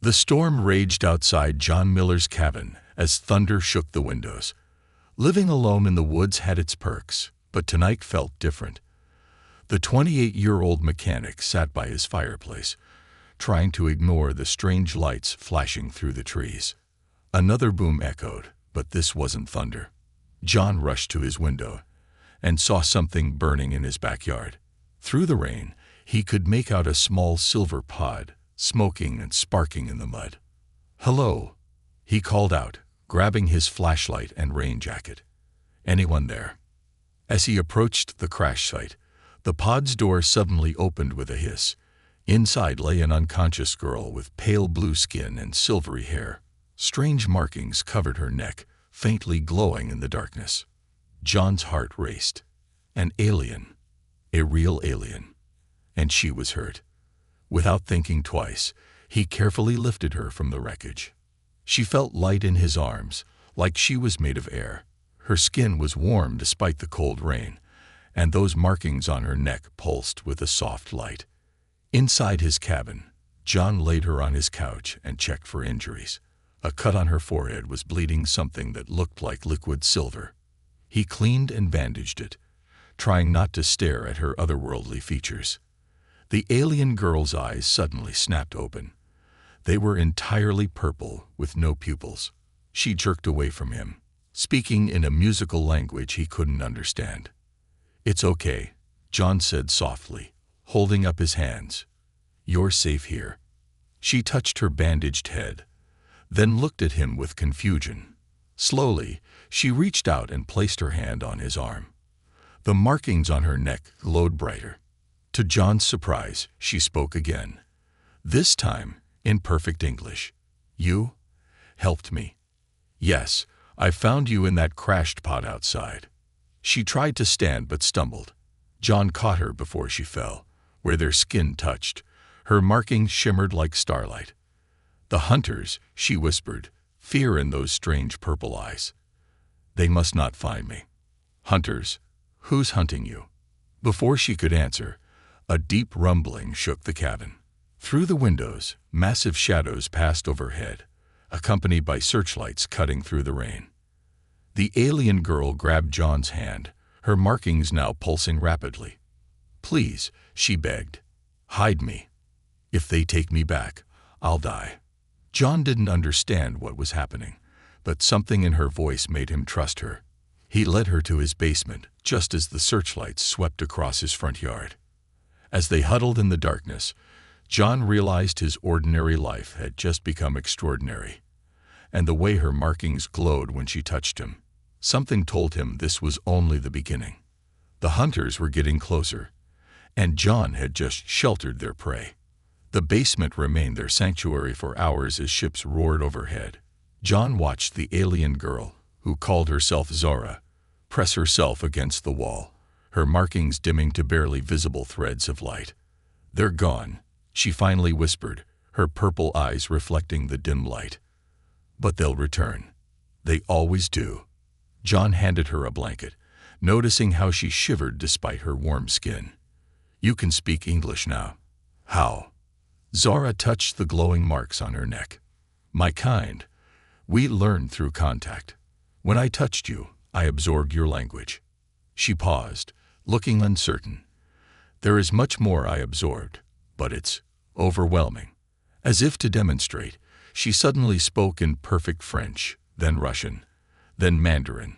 The storm raged outside John Miller's cabin as thunder shook the windows. Living alone in the woods had its perks, but tonight felt different. The 28-year-old mechanic sat by his fireplace, trying to ignore the strange lights flashing through the trees. Another boom echoed, but this wasn't thunder. John rushed to his window and saw something burning in his backyard. Through the rain, he could make out a small silver pod, smoking and sparking in the mud. "Hello," he called out, grabbing his flashlight and rain jacket. "Anyone there?" As he approached the crash site, the pod's door suddenly opened with a hiss. Inside lay an unconscious girl with pale blue skin and silvery hair. Strange markings covered her neck, faintly glowing in the darkness. John's heart raced. An alien. A real alien. And she was hurt. Without thinking twice, he carefully lifted her from the wreckage. She felt light in his arms, like she was made of air. Her skin was warm despite the cold rain, and those markings on her neck pulsed with a soft light. Inside his cabin, John laid her on his couch and checked for injuries. A cut on her forehead was bleeding something that looked like liquid silver. He cleaned and bandaged it, trying not to stare at her otherworldly features. The alien girl's eyes suddenly snapped open. They were entirely purple, with no pupils. She jerked away from him, speaking in a musical language he couldn't understand. "It's okay," John said softly, holding up his hands. "You're safe here." She touched her bandaged head, then looked at him with confusion. Slowly, she reached out and placed her hand on his arm. The markings on her neck glowed brighter. To John's surprise, she spoke again, this time in perfect English. "You helped me." "Yes, I found you in that crashed pod outside." She tried to stand but stumbled. John caught her before she fell. Where their skin touched, her markings shimmered like starlight. "The hunters," she whispered, fear in those strange purple eyes. "They must not find me." "Hunters? Who's hunting you?" Before she could answer, a deep rumbling shook the cabin. Through the windows, massive shadows passed overhead, accompanied by searchlights cutting through the rain. The alien girl grabbed John's hand, her markings now pulsing rapidly. "Please," she begged, "hide me. If they take me back, I'll die." John didn't understand what was happening, but something in her voice made him trust her. He led her to his basement, just as the searchlights swept across his front yard. As they huddled in the darkness, John realized his ordinary life had just become extraordinary. And the way her markings glowed when she touched him, something told him this was only the beginning. The hunters were getting closer, and John had just sheltered their prey. The basement remained their sanctuary for hours as ships roared overhead. John watched the alien girl, who called herself Zara, press herself against the wall, her markings dimming to barely visible threads of light. "They're gone," she finally whispered, her purple eyes reflecting the dim light. "But they'll return. They always do." John handed her a blanket, noticing how she shivered despite her warm skin. "You can speak English now." "How?" Zara touched the glowing marks on her neck. "My kind. We learned through contact. When I touched you, I absorbed your language." She paused, looking uncertain. "There is much more I absorbed, but it's overwhelming." As if to demonstrate, she suddenly spoke in perfect French, then Russian, then Mandarin.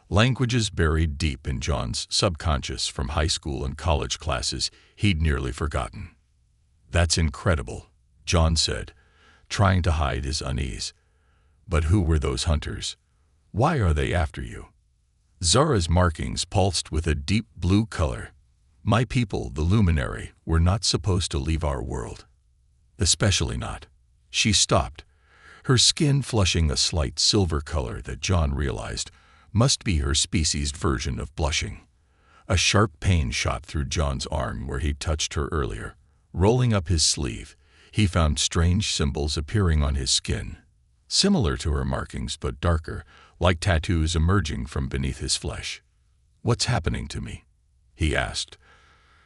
Languages buried deep in John's subconscious from high school and college classes he'd nearly forgotten. "That's incredible," John said, trying to hide his unease. "But who were those hunters? Why are they after you?" Zara's markings pulsed with a deep blue color. "My people, the luminary, were not supposed to leave our world. Especially not." She stopped, her skin flushing a slight silver color that John realized must be her species' version of blushing. A sharp pain shot through John's arm where he'd touched her earlier. Rolling up his sleeve, he found strange symbols appearing on his skin, similar to her markings but darker, like tattoos emerging from beneath his flesh. "What's happening to me?" he asked,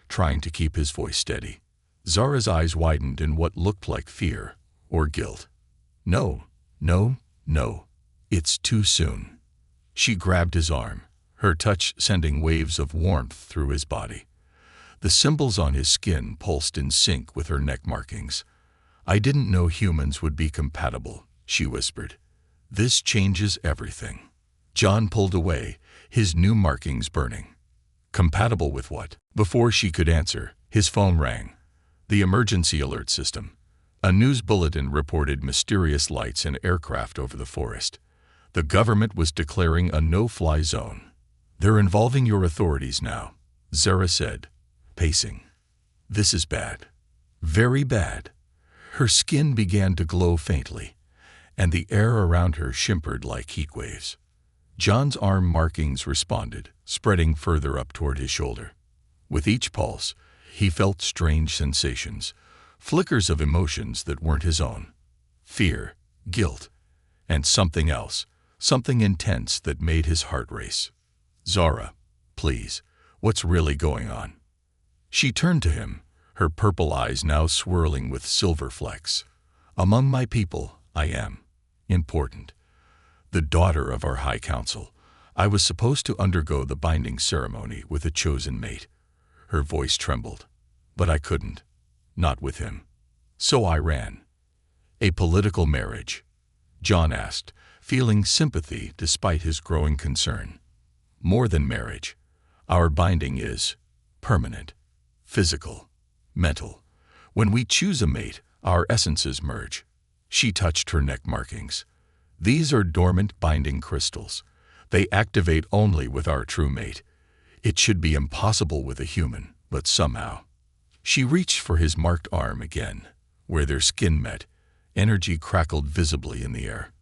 trying to keep his voice steady. Zara's eyes widened in what looked like fear, or guilt. No, no, no. It's too soon. She grabbed his arm, her touch sending waves of warmth through his body. The symbols on his skin pulsed in sync with her neck markings. I didn't know humans would be compatible, she whispered. This changes everything. John pulled away, his new markings burning. Compatible with what? Before she could answer, his phone rang. The emergency alert system. A news bulletin reported mysterious lights and aircraft over the forest. The government was declaring a no-fly zone. They're involving your authorities now, Zara said, pacing. This is bad. Very bad. Her skin began to glow faintly, and the air around her shimmered like heat waves. John's arm markings responded, spreading further up toward his shoulder. With each pulse, he felt strange sensations, flickers of emotions that weren't his own. Fear, guilt, and something else, something intense that made his heart race. Zara, please, what's really going on? She turned to him, her purple eyes now swirling with silver flecks. Among my people, I am important. The daughter of our High Council, I was supposed to undergo the binding ceremony with a chosen mate. Her voice trembled, but I couldn't. Not with him. So I ran. A political marriage? John asked, feeling sympathy despite his growing concern. More than marriage. Our binding is permanent, physical, mental. When we choose a mate, our essences merge. She touched her neck markings. These are dormant binding crystals. They activate only with our true mate. It should be impossible with a human, but somehow. She reached for his marked arm again. Where their skin met, energy crackled visibly in the air.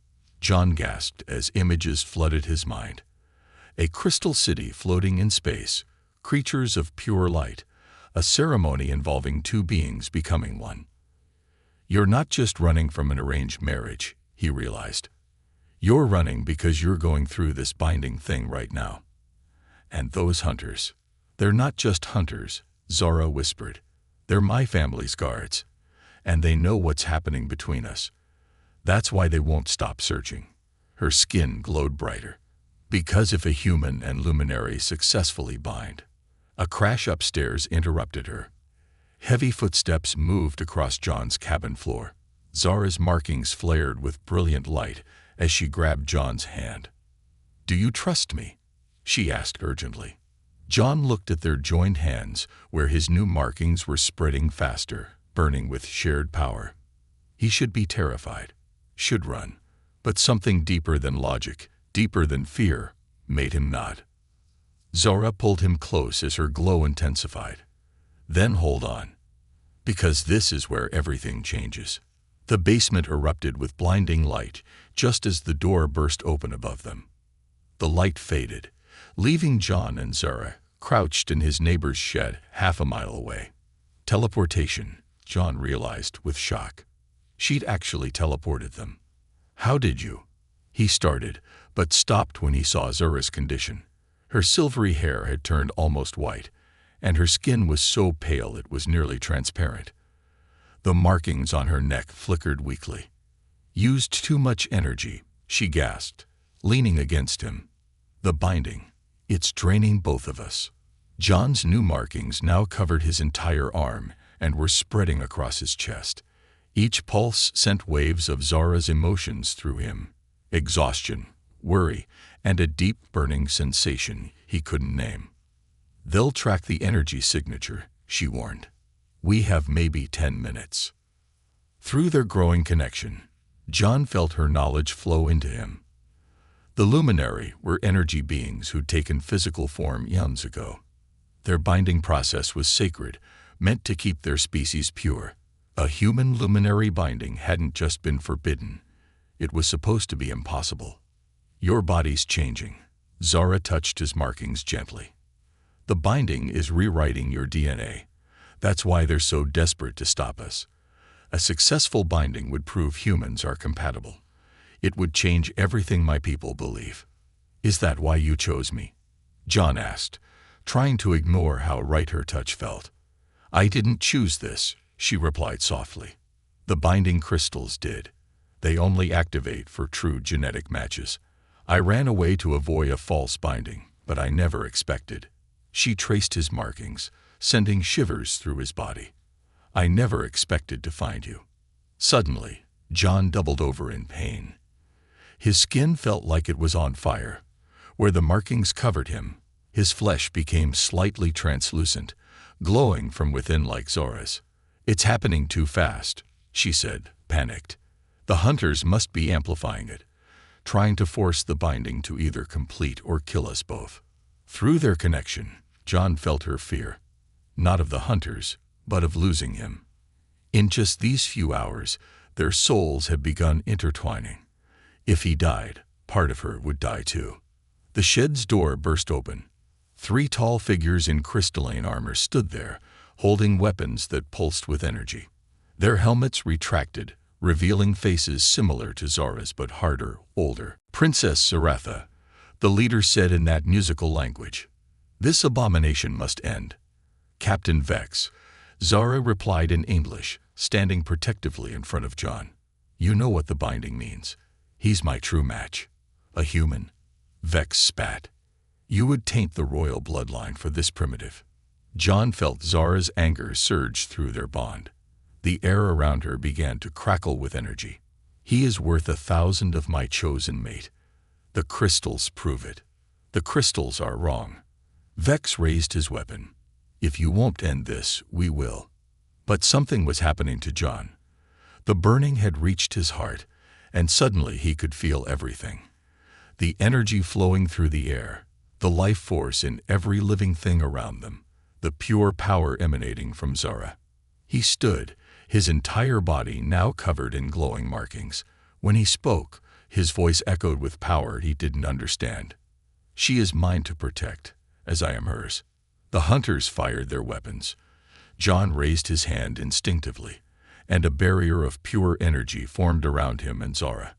John gasped as images flooded his mind. A crystal city floating in space, creatures of pure light, a ceremony involving two beings becoming one. You're not just running from an arranged marriage, he realized. You're running because you're going through this binding thing right now. And those hunters, they're not just hunters, Zara whispered. They're my family's guards, and they know what's happening between us. That's why they won't stop searching. Her skin glowed brighter. Because if a human and luminary successfully bind. A crash upstairs interrupted her. Heavy footsteps moved across John's cabin floor. Zara's markings flared with brilliant light as she grabbed John's hand. Do you trust me? She asked urgently. John looked at their joined hands, where his new markings were spreading faster, burning with shared power. He should be terrified, should run, but something deeper than logic, deeper than fear, made him nod. Zara pulled him close as her glow intensified. Then hold on, because this is where everything changes. The basement erupted with blinding light, just as the door burst open above them. The light faded, leaving John and Zara crouched in his neighbor's shed half a mile away. Teleportation, John realized with shock. She'd actually teleported them. How did you? He started, but stopped when he saw Zara's condition. Her silvery hair had turned almost white, and her skin was so pale it was nearly transparent. The markings on her neck flickered weakly. Used too much energy, she gasped, leaning against him. The binding, it's draining both of us. John's new markings now covered his entire arm and were spreading across his chest. Each pulse sent waves of Zara's emotions through him. Exhaustion, worry, and a deep burning sensation he couldn't name. They'll track the energy signature, she warned. We have maybe 10 minutes. Through their growing connection, John felt her knowledge flow into him. The luminary were energy beings who'd taken physical form eons ago. Their binding process was sacred, meant to keep their species pure. A human luminary binding hadn't just been forbidden. It was supposed to be impossible. Your body's changing. Zara touched his markings gently. The binding is rewriting your DNA. That's why they're so desperate to stop us. A successful binding would prove humans are compatible. It would change everything my people believe. Is that why you chose me? John asked, trying to ignore how right her touch felt. I didn't choose this, she replied softly. The binding crystals did. They only activate for true genetic matches. I ran away to avoid a false binding, but I never expected. She traced his markings, sending shivers through his body. I never expected to find you. Suddenly, John doubled over in pain. His skin felt like it was on fire. Where the markings covered him, his flesh became slightly translucent, glowing from within like Zora's. "It's happening too fast," she said, panicked. "The hunters must be amplifying it, trying to force the binding to either complete or kill us both." Through their connection, John felt her fear, not of the hunters, but of losing him. In just these few hours, their souls had begun intertwining. If he died, part of her would die too. The shed's door burst open. 3 tall figures in crystalline armor stood there, holding weapons that pulsed with energy. Their helmets retracted, revealing faces similar to Zora's but harder, older. "Princess Zaratha," the leader said in that musical language. "This abomination must end." "Captain Vex," Zara replied in English, standing protectively in front of John. "You know what the binding means. He's my true match." "A human?" Vex spat. "You would taint the royal bloodline for this primitive." John felt Zara's anger surge through their bond. The air around her began to crackle with energy. "He is worth 1,000 of my chosen mate. The crystals prove it. The crystals are wrong." Vex raised his weapon. "If you won't end this, we will." But something was happening to John. The burning had reached his heart, and suddenly he could feel everything. The energy flowing through the air, the life force in every living thing around them, the pure power emanating from Zara. He stood, his entire body now covered in glowing markings. When he spoke, his voice echoed with power he didn't understand. "She is mine to protect, as I am hers." The hunters fired their weapons. John raised his hand instinctively, and a barrier of pure energy formed around him and Zara.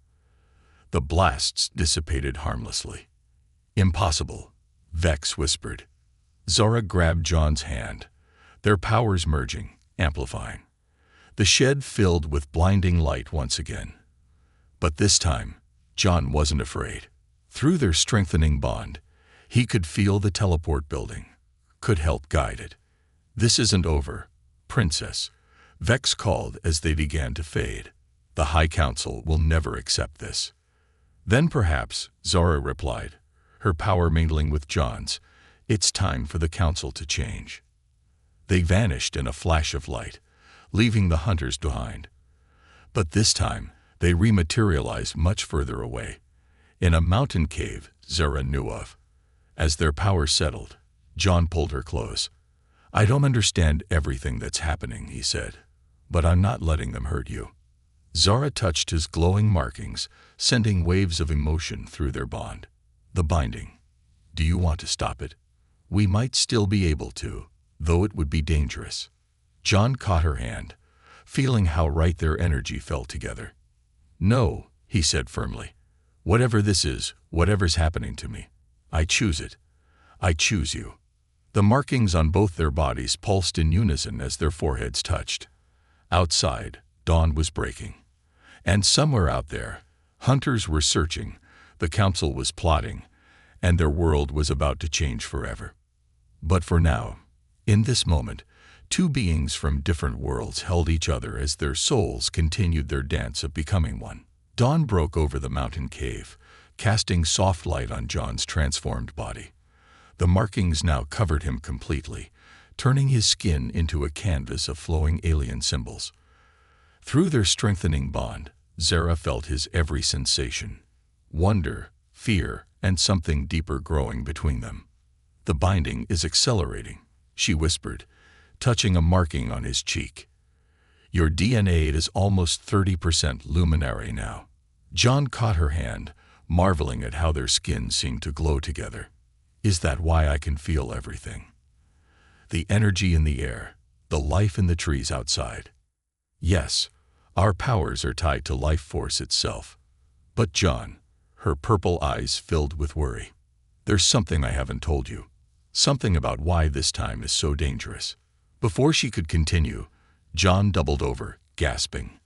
The blasts dissipated harmlessly. "Impossible," Vex whispered. Zara grabbed John's hand, their powers merging, amplifying. The shed filled with blinding light once again. But this time, John wasn't afraid. Through their strengthening bond, he could feel the teleport building, could help guide it. "This isn't over, Princess," Vex called as they began to fade. "The High Council will never accept this." "Then perhaps," Zara replied, her power mingling with John's, "it's time for the Council to change." They vanished in a flash of light, leaving the hunters behind. But this time, they rematerialized much further away, in a mountain cave Zara knew of. As their power settled, John pulled her close. "I don't understand everything that's happening," he said, "but I'm not letting them hurt you." Zara touched his glowing markings, sending waves of emotion through their bond. "The binding. Do you want to stop it? We might still be able to, though it would be dangerous." John caught her hand, feeling how right their energy fell together. "No," he said firmly. "Whatever this is, whatever's happening to me, I choose it. I choose you." The markings on both their bodies pulsed in unison as their foreheads touched. Outside, dawn was breaking. And somewhere out there, hunters were searching, the council was plotting, and their world was about to change forever. But for now, in this moment, 2 beings from different worlds held each other as their souls continued their dance of becoming one. Dawn broke over the mountain cave, casting soft light on John's transformed body. The markings now covered him completely, turning his skin into a canvas of flowing alien symbols. Through their strengthening bond, Zara felt his every sensation: wonder, fear, and something deeper growing between them. "The binding is accelerating," she whispered, touching a marking on his cheek. "Your DNA is almost 30% luminary now." John caught her hand, marveling at how their skin seemed to glow together. "Is that why I can feel everything? The energy in the air, the life in the trees outside." "Yes, our powers are tied to life force itself." "But John," her purple eyes filled with worry, "there's something I haven't told you. Something about why this time is so dangerous." Before she could continue, John doubled over, gasping.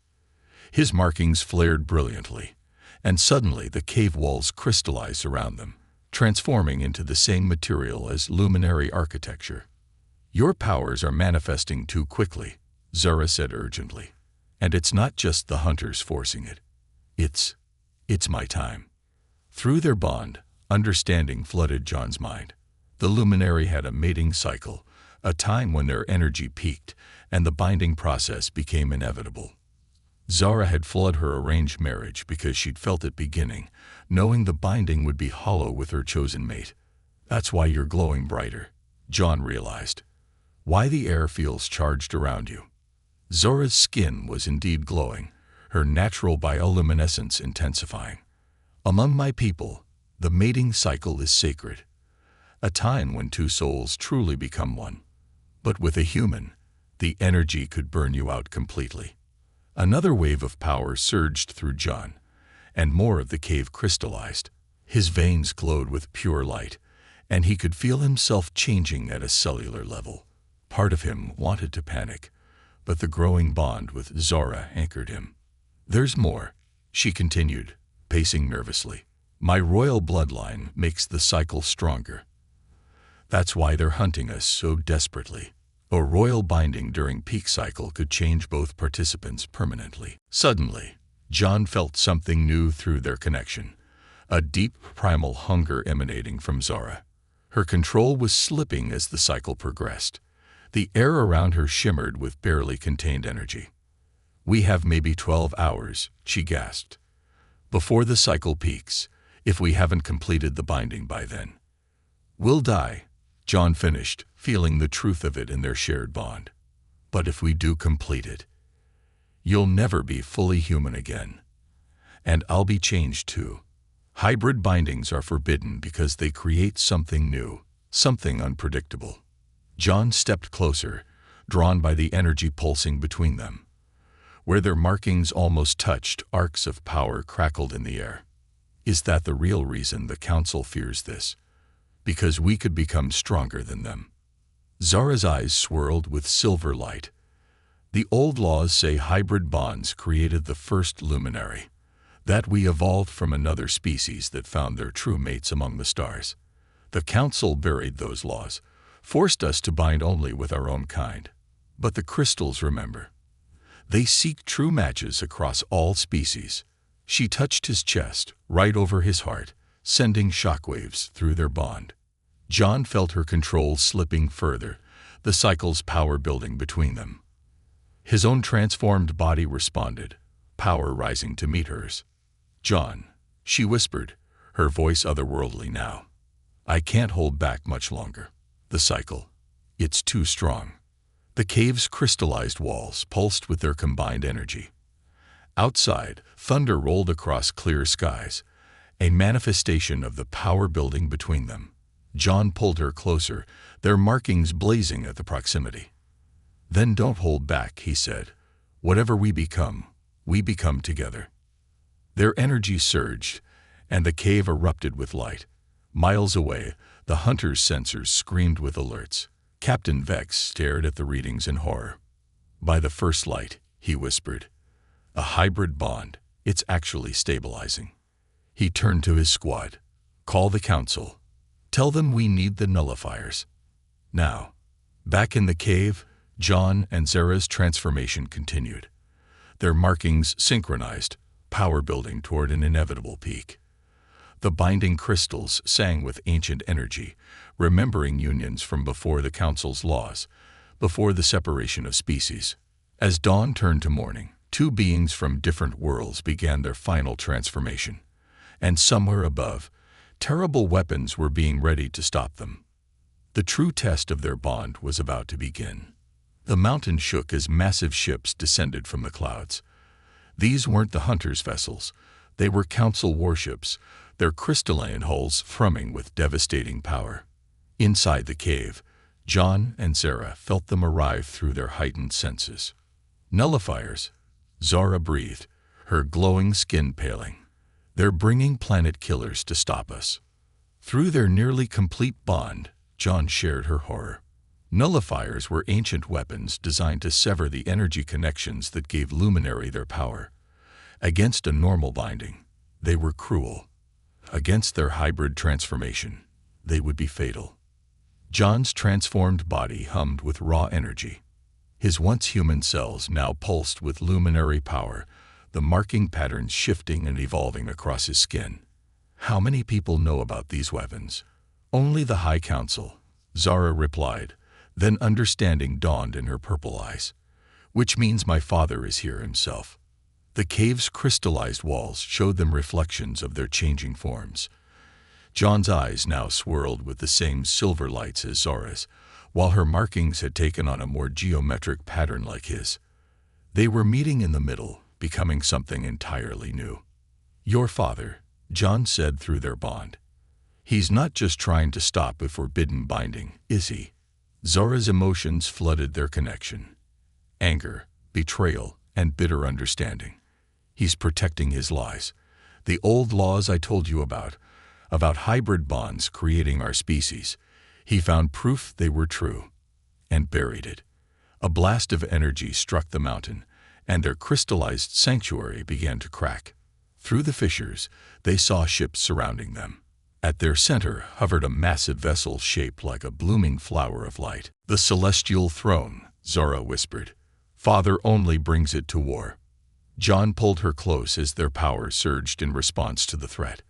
His markings flared brilliantly, and suddenly the cave walls crystallized around them, transforming into the same material as luminary architecture. "Your powers are manifesting too quickly," Zara said urgently. "And it's not just the hunters forcing it. It's my time." Through their bond, understanding flooded John's mind. The luminary had a mating cycle, a time when their energy peaked, and the binding process became inevitable. Zara had flawed her arranged marriage because she'd felt it beginning, knowing the binding would be hollow with her chosen mate. "That's why you're glowing brighter," John realized. "Why the air feels charged around you." Zora's skin was indeed glowing, her natural bioluminescence intensifying. "Among my people, the mating cycle is sacred, a time when two souls truly become one. But with a human, the energy could burn you out completely." Another wave of power surged through John, and more of the cave crystallized. His veins glowed with pure light, and he could feel himself changing at a cellular level. Part of him wanted to panic, but the growing bond with Zara anchored him. "There's more," she continued, pacing nervously. "My royal bloodline makes the cycle stronger. That's why they're hunting us so desperately. A royal binding during peak cycle could change both participants permanently." Suddenly, John felt something new through their connection, a deep primal hunger emanating from Zara. Her control was slipping as the cycle progressed. The air around her shimmered with barely contained energy. "We have maybe 12 hours, she gasped, "before the cycle peaks, if we haven't completed the binding by then." "We'll die," John finished, feeling the truth of it in their shared bond. "But if we do complete it, you'll never be fully human again. And I'll be changed too." Hybrid bindings are forbidden because they create something new, something unpredictable. John stepped closer, drawn by the energy pulsing between them. Where their markings almost touched, arcs of power crackled in the air. "Is that the real reason the Council fears this? Because we could become stronger than them?" Zara's eyes swirled with silver light. "The old laws say hybrid bonds created the first luminary, that we evolved from another species that found their true mates among the stars. The Council buried those laws, forced us to bind only with our own kind. But the crystals remember. They seek true matches across all species." She touched his chest, right over his heart, sending shockwaves through their bond. John felt her control slipping further, the cycle's power building between them. His own transformed body responded, power rising to meet hers. "John," she whispered, her voice otherworldly now. "I can't hold back much longer. The cycle, it's too strong." The cave's crystallized walls pulsed with their combined energy. Outside, thunder rolled across clear skies, a manifestation of the power building between them. John pulled her closer, their markings blazing at the proximity. "Then don't hold back," he said. "Whatever we become together." Their energy surged, and the cave erupted with light. Miles away, the hunter's sensors screamed with alerts. Captain Vex stared at the readings in horror. "By the first light," he whispered. "A hybrid bond. It's actually stabilizing." He turned to his squad. "Call the Council. Tell them we need the nullifiers." Now, back in the cave, John and Zara's transformation continued. Their markings synchronized, power building toward an inevitable peak. The binding crystals sang with ancient energy, remembering unions from before the Council's laws, before the separation of species. As dawn turned to morning, two beings from different worlds began their final transformation. And somewhere above, terrible weapons were being ready to stop them. The true test of their bond was about to begin. The mountain shook as massive ships descended from the clouds. These weren't the hunters' vessels. They were Council warships, their crystalline hulls thrumming with devastating power. Inside the cave, John and Zara felt them arrive through their heightened senses. "Nullifiers," Zara breathed, her glowing skin paling. "They're bringing planet killers to stop us." Through their nearly complete bond, John shared her horror. Nullifiers were ancient weapons designed to sever the energy connections that gave Luminary their power. Against a normal binding, they were cruel. Against their hybrid transformation, they would be fatal. John's transformed body hummed with raw energy. His once human cells now pulsed with luminary power, the marking patterns shifting and evolving across his skin. How many people know about these weapons? Only the High Council, Zara replied. Then understanding dawned in her purple eyes. Which means my father is here himself. The cave's crystallized walls showed them reflections of their changing forms. John's eyes now swirled with the same silver lights as Zara's, while her markings had taken on a more geometric pattern like his. They were meeting in the middle, becoming something entirely new. Your father, John said through their bond. He's not just trying to stop a forbidden binding, is he? Zara's emotions flooded their connection. Anger, betrayal, and bitter understanding. He's protecting his lies. The old laws I told you about hybrid bonds creating our species. He found proof they were true, and buried it. A blast of energy struck the mountain, and their crystallized sanctuary began to crack. Through the fissures, they saw ships surrounding them. At their center hovered a massive vessel shaped like a blooming flower of light. The celestial throne, Zara whispered. Father only brings it to war. John pulled her close as their power surged in response to the threat.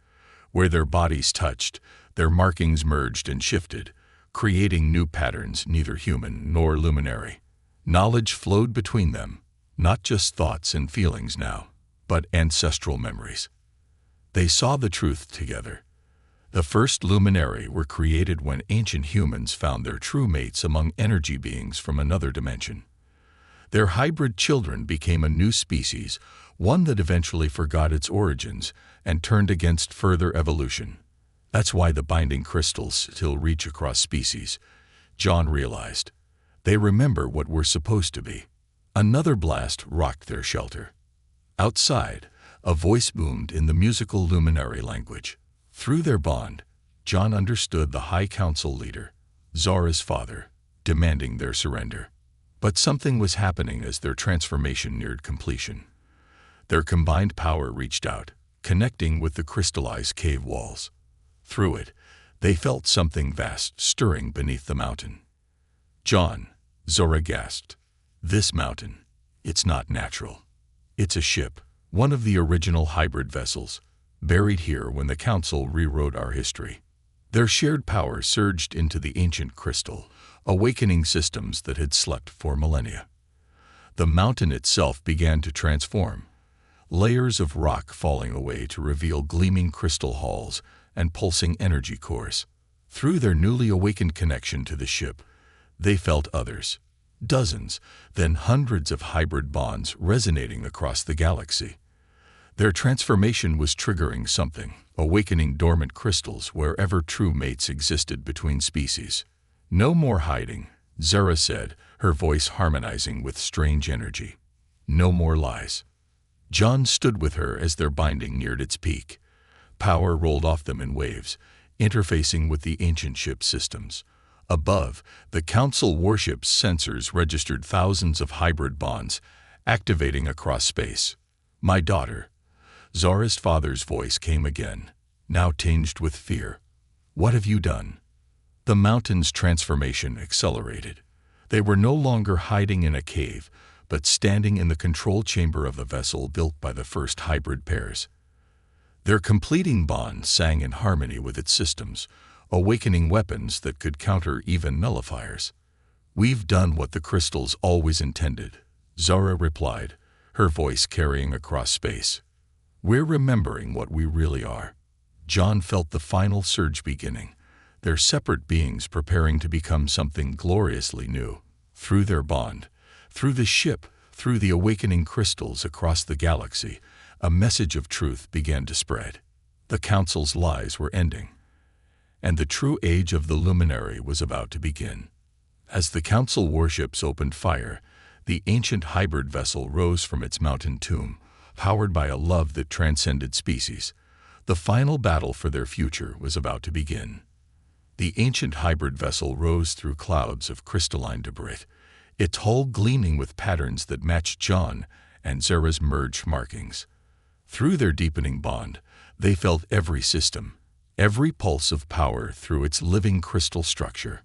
Where their bodies touched, their markings merged and shifted, creating new patterns neither human nor luminary. Knowledge flowed between them, not just thoughts and feelings now, but ancestral memories. They saw the truth together. The first luminary were created when ancient humans found their true mates among energy beings from another dimension. Their hybrid children became a new species, one that eventually forgot its origins and turned against further evolution. That's why the binding crystals still reach across species, John realized. They remember what we're supposed to be. Another blast rocked their shelter. Outside, a voice boomed in the musical luminary language. Through their bond, John understood the High Council leader, Zara's father, demanding their surrender. But something was happening as their transformation neared completion. Their combined power reached out, connecting with the crystallized cave walls. Through it, they felt something vast stirring beneath the mountain. John, Zara gasped. This mountain, it's not natural. It's a ship, one of the original hybrid vessels, buried here when the Council rewrote our history. Their shared power surged into the ancient crystal, awakening systems that had slept for millennia. The mountain itself began to transform, layers of rock falling away to reveal gleaming crystal halls and pulsing energy cores. Through their newly awakened connection to the ship, they felt others, dozens, then hundreds of hybrid bonds resonating across the galaxy. Their transformation was triggering something, awakening dormant crystals wherever true mates existed between species. No more hiding, Zara said, her voice harmonizing with strange energy. No more lies. John stood with her as their binding neared its peak. Power rolled off them in waves, interfacing with the ancient ship systems. Above, the Council warship's sensors registered thousands of hybrid bonds, activating across space. My daughter. Zara's father's voice came again, now tinged with fear. What have you done? The mountain's transformation accelerated. They were no longer hiding in a cave, but standing in the control chamber of the vessel built by the first hybrid pairs. Their completing bond sang in harmony with its systems, awakening weapons that could counter even nullifiers. We've done what the crystals always intended, Zara replied, her voice carrying across space. We're remembering what we really are. John felt the final surge beginning, their separate beings preparing to become something gloriously new. Through their bond, through the ship, through the awakening crystals across the galaxy, a message of truth began to spread. The Council's lies were ending, and the true age of the luminary was about to begin. As the Council warships opened fire, the ancient hybrid vessel rose from its mountain tomb, powered by a love that transcended species. The final battle for their future was about to begin. The ancient hybrid vessel rose through clouds of crystalline debris, its hull gleaming with patterns that matched John and Zara's merged markings. Through their deepening bond, they felt every system, every pulse of power through its living crystal structure.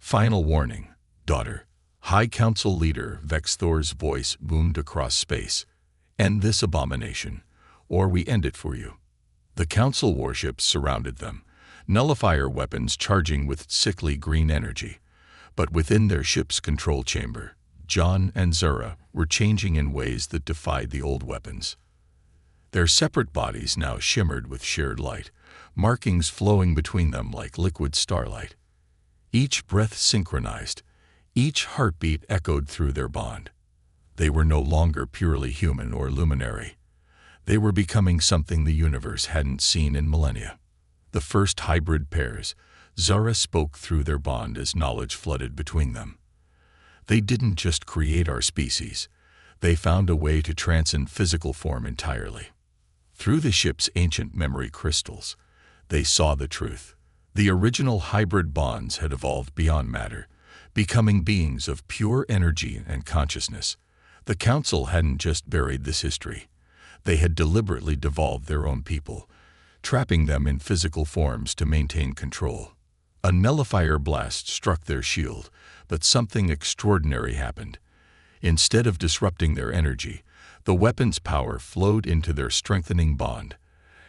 Final warning, daughter. High Council leader Vexthor's voice boomed across space. End this abomination, or we end it for you. The Council warships surrounded them, nullifier weapons charging with sickly green energy. But within their ship's control chamber, John and Zara were changing in ways that defied the old weapons. Their separate bodies now shimmered with shared light, markings flowing between them like liquid starlight. Each breath synchronized, each heartbeat echoed through their bond. They were no longer purely human or luminary. They were becoming something the universe hadn't seen in millennia. The first hybrid pairs, Zara spoke through their bond as knowledge flooded between them. They didn't just create our species. They found a way to transcend physical form entirely. Through the ship's ancient memory crystals, they saw the truth. The original hybrid bonds had evolved beyond matter, becoming beings of pure energy and consciousness. The Council hadn't just buried this history. They had deliberately devolved their own people, trapping them in physical forms to maintain control. A nullifier blast struck their shield, but something extraordinary happened. Instead of disrupting their energy, the weapon's power flowed into their strengthening bond,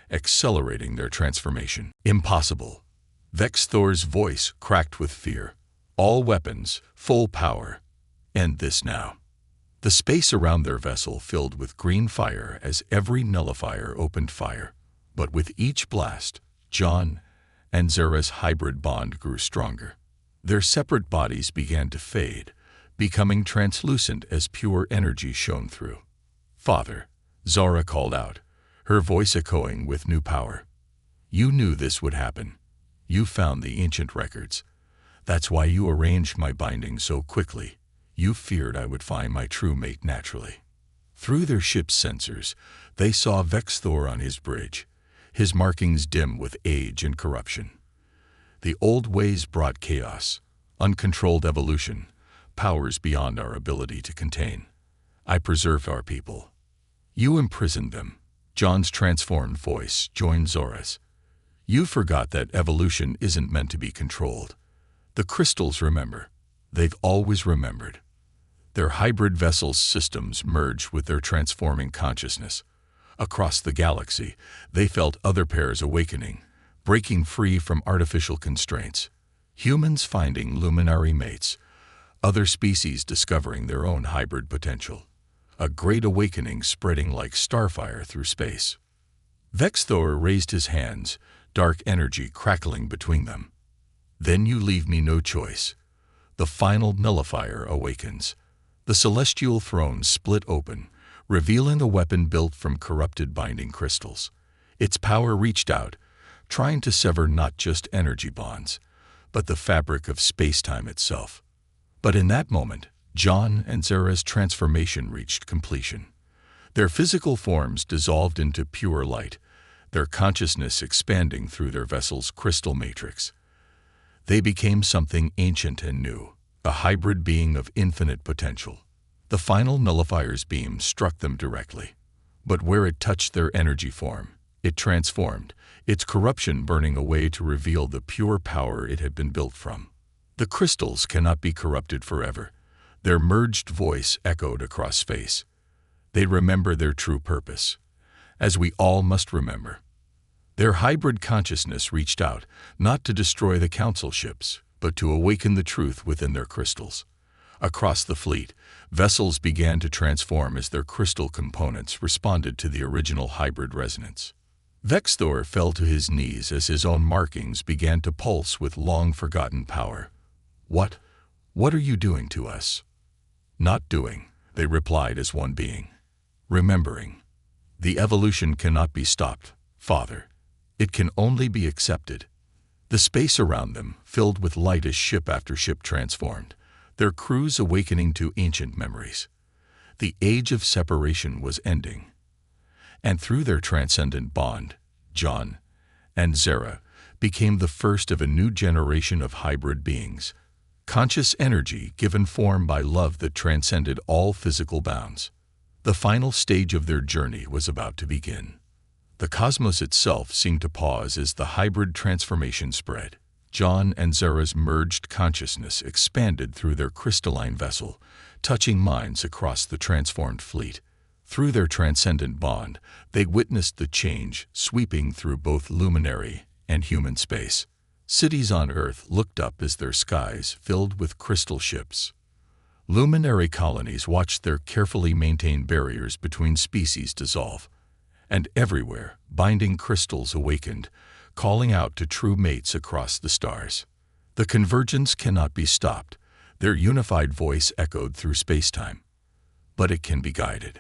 accelerating their transformation. Impossible. Vexthor's voice cracked with fear. All weapons, full power. End this now. The space around their vessel filled with green fire as every nullifier opened fire. But with each blast, John and Zara's hybrid bond grew stronger. Their separate bodies began to fade, becoming translucent as pure energy shone through. Father, Zara called out, her voice echoing with new power. You knew this would happen. You found the ancient records. That's why you arranged my binding so quickly. You feared I would find my true mate naturally. Through their ship's sensors, they saw Vexthor on his bridge, his markings dim with age and corruption. The old ways brought chaos, uncontrolled evolution, powers beyond our ability to contain. I preserved our people. You imprisoned them. John's transformed voice joined Zora's. You forgot that evolution isn't meant to be controlled. The crystals remember. They've always remembered. Their hybrid vessels' systems merged with their transforming consciousness. Across the galaxy, they felt other pairs awakening, breaking free from artificial constraints. Humans finding luminary mates, other species discovering their own hybrid potential. A great awakening spreading like starfire through space. Vexthor raised his hands, dark energy crackling between them. Then you leave me no choice. The final nullifier awakens. The celestial throne split open, revealing a weapon built from corrupted binding crystals. Its power reached out, trying to sever not just energy bonds, but the fabric of space-time itself. But in that moment, John and Zara's transformation reached completion. Their physical forms dissolved into pure light, their consciousness expanding through their vessel's crystal matrix. They became something ancient and new, a hybrid being of infinite potential. The final nullifier's beam struck them directly, but where it touched their energy form, it transformed, its corruption burning away to reveal the pure power it had been built from. The crystals cannot be corrupted forever. Their merged voice echoed across space. They remember their true purpose, as we all must remember. Their hybrid consciousness reached out, not to destroy the Council ships, but to awaken the truth within their crystals. Across the fleet, vessels began to transform as their crystal components responded to the original hybrid resonance. Vexthor fell to his knees as his own markings began to pulse with long-forgotten power. What are you doing to us? Not doing, they replied as one being. Remembering. The evolution cannot be stopped, Father. It can only be accepted. The space around them filled with light as ship after ship transformed, their crews awakening to ancient memories. The age of separation was ending. And through their transcendent bond, John and Zara became the first of a new generation of hybrid beings, conscious energy given form by love that transcended all physical bounds. The final stage of their journey was about to begin. The cosmos itself seemed to pause as the hybrid transformation spread. John and Zara's merged consciousness expanded through their crystalline vessel, touching minds across the transformed fleet. Through their transcendent bond, they witnessed the change sweeping through both luminary and human space. Cities on Earth looked up as their skies filled with crystal ships. Luminary colonies watched their carefully maintained barriers between species dissolve. And everywhere, binding crystals awakened, calling out to true mates across the stars. The convergence cannot be stopped. Their unified voice echoed through space-time. But it can be guided.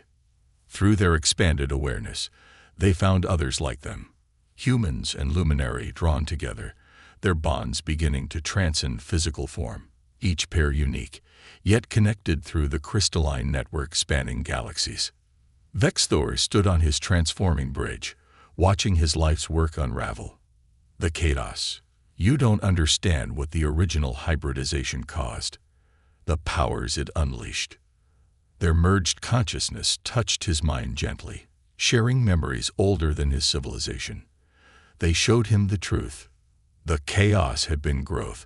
Through their expanded awareness, they found others like them, humans and luminary drawn together, their bonds beginning to transcend physical form, each pair unique, yet connected through the crystalline network spanning galaxies. Vexthor stood on his transforming bridge, watching his life's work unravel. The chaos. You don't understand what the original hybridization caused. The powers it unleashed. Their merged consciousness touched his mind gently, sharing memories older than his civilization. They showed him the truth. The chaos had been growth,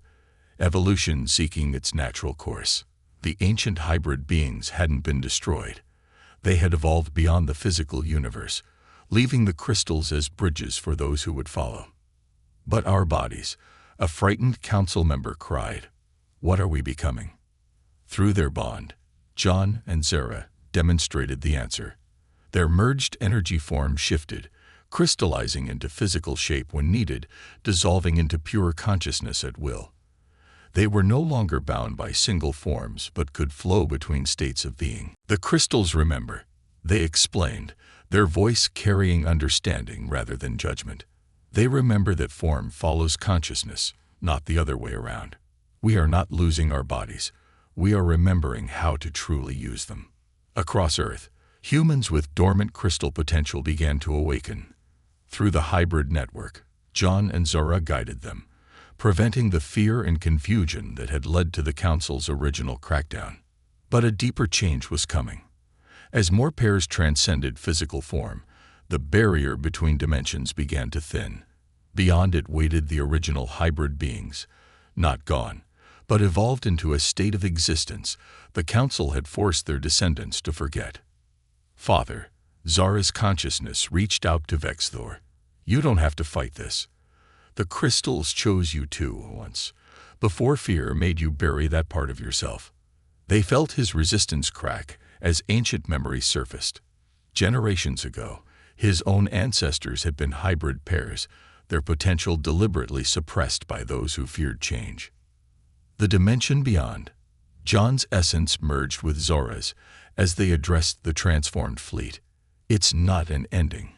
evolution seeking its natural course. The ancient hybrid beings hadn't been destroyed. They had evolved beyond the physical universe, leaving the crystals as bridges for those who would follow. But our bodies, a frightened council member cried, "What are we becoming?" Through their bond, John and Zara demonstrated the answer. Their merged energy form shifted, crystallizing into physical shape when needed, dissolving into pure consciousness at will. They were no longer bound by single forms but could flow between states of being. The crystals remember, they explained, their voice carrying understanding rather than judgment. They remember that form follows consciousness, not the other way around. We are not losing our bodies. We are remembering how to truly use them. Across Earth, humans with dormant crystal potential began to awaken. Through the hybrid network, John and Zara guided them, preventing the fear and confusion that had led to the Council's original crackdown. But a deeper change was coming. As more pairs transcended physical form, the barrier between dimensions began to thin. Beyond it waited the original hybrid beings, not gone, but evolved into a state of existence the Council had forced their descendants to forget. Father, Zara's consciousness reached out to Vexthor. You don't have to fight this. The crystals chose you too once, before fear made you bury that part of yourself. They felt his resistance crack as ancient memories surfaced. Generations ago, his own ancestors had been hybrid pairs, their potential deliberately suppressed by those who feared change. The dimension beyond. John's essence merged with Zora's as they addressed the transformed fleet. It's not an ending.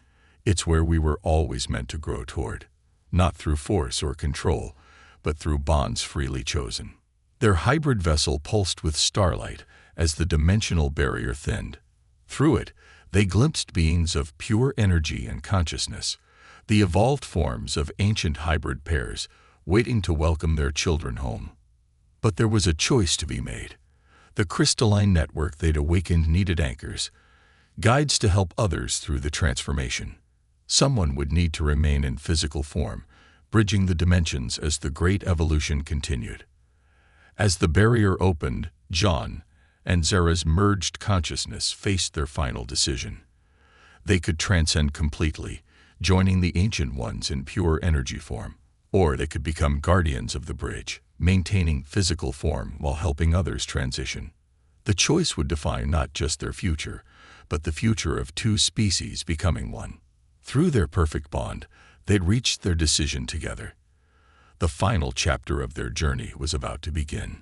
It's where we were always meant to grow toward, not through force or control, but through bonds freely chosen. Their hybrid vessel pulsed with starlight as the dimensional barrier thinned. Through it, they glimpsed beings of pure energy and consciousness, the evolved forms of ancient hybrid pairs waiting to welcome their children home. But there was a choice to be made. The crystalline network they'd awakened needed anchors, guides to help others through the transformation. Someone would need to remain in physical form, bridging the dimensions as the great evolution continued. As the barrier opened, John and Zara's merged consciousness faced their final decision. They could transcend completely, joining the ancient ones in pure energy form, or they could become guardians of the bridge, maintaining physical form while helping others transition. The choice would define not just their future, but the future of two species becoming one. Through their perfect bond, they'd reached their decision together. The final chapter of their journey was about to begin.